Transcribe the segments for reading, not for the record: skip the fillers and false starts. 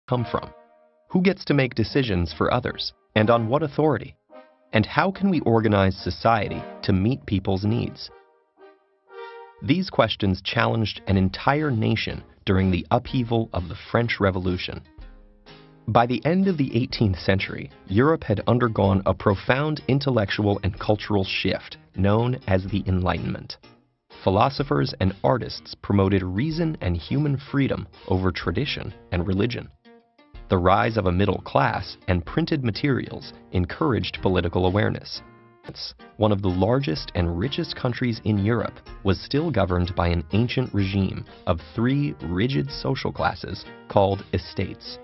come from? Who gets to make decisions for others, and on what authority? And how can we organize society to meet people's needs? These questions challenged an entire nation during the upheaval of the French Revolution. By the end of the 18th century, Europe had undergone a profound intellectual and cultural shift known as the Enlightenment. Philosophers and artists promoted reason and human freedom over tradition and religion. The rise of a middle class and printed materials encouraged political awareness. One of the largest and richest countries in Europe was still governed by an ancient regime of three rigid social classes called estates.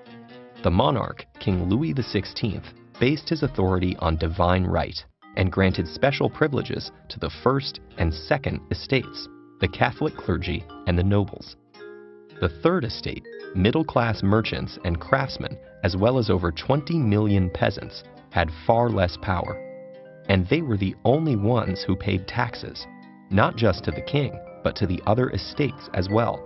The monarch, King Louis XVI, based his authority on divine right and granted special privileges to the first and second estates, the Catholic clergy and the nobles. The third estate, middle-class merchants and craftsmen, as well as over 20 million peasants, had far less power. And they were the only ones who paid taxes, not just to the king, but to the other estates as well.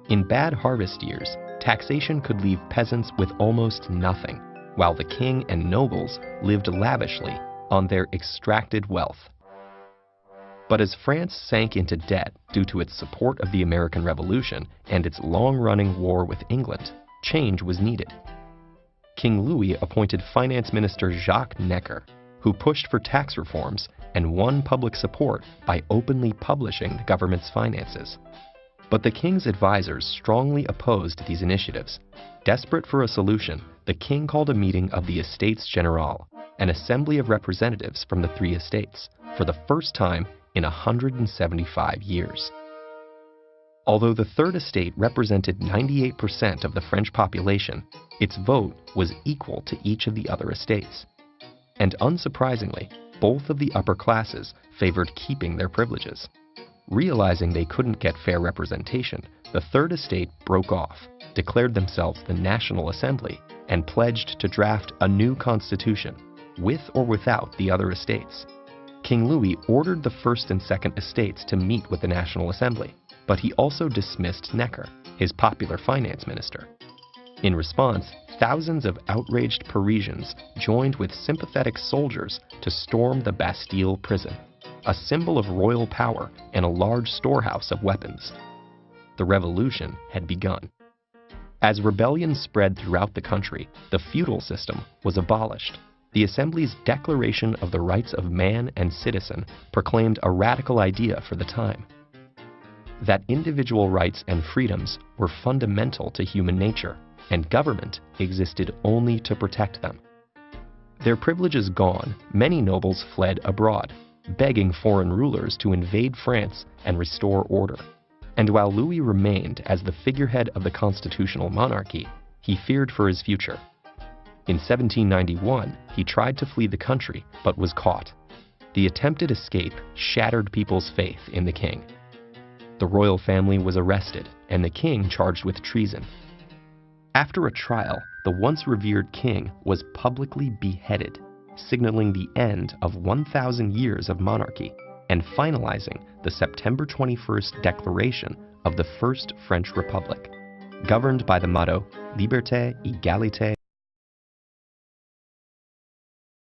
In bad harvest years, taxation could leave peasants with almost nothing, while the king and nobles lived lavishly on their extracted wealth. But as France sank into debt due to its support of the American Revolution and its long-running war with England, change was needed. King Louis appointed Finance Minister Jacques Necker, who pushed for tax reforms and won public support by openly publishing the government's finances. But the king's advisors strongly opposed these initiatives. Desperate for a solution, the king called a meeting of the Estates General, an assembly of representatives from the three estates, for the first time in 175 years. Although the Third Estate represented 98% of the French population, its vote was equal to each of the other estates. And unsurprisingly, both of the upper classes favored keeping their privileges. Realizing they couldn't get fair representation, the Third Estate broke off, declared themselves the National Assembly, and pledged to draft a new constitution, with or without the other estates. King Louis ordered the First and Second Estates to meet with the National Assembly, but he also dismissed Necker, his popular finance minister. In response, thousands of outraged Parisians joined with sympathetic soldiers to storm the Bastille prison, a symbol of royal power and a large storehouse of weapons. The revolution had begun. As rebellion spread throughout the country, the feudal system was abolished. The Assembly's Declaration of the Rights of Man and Citizen proclaimed a radical idea for the time: that individual rights and freedoms were fundamental to human nature, and government existed only to protect them. Their privileges gone, many nobles fled abroad, begging foreign rulers to invade France and restore order. And while Louis remained as the figurehead of the constitutional monarchy, he feared for his future. In 1791, he tried to flee the country, but was caught. The attempted escape shattered people's faith in the king. The royal family was arrested, and the king charged with treason. After a trial, the once revered king was publicly beheaded, signaling the end of 1,000 years of monarchy and finalizing the September 21st declaration of the First French Republic, governed by the motto Liberté, Égalité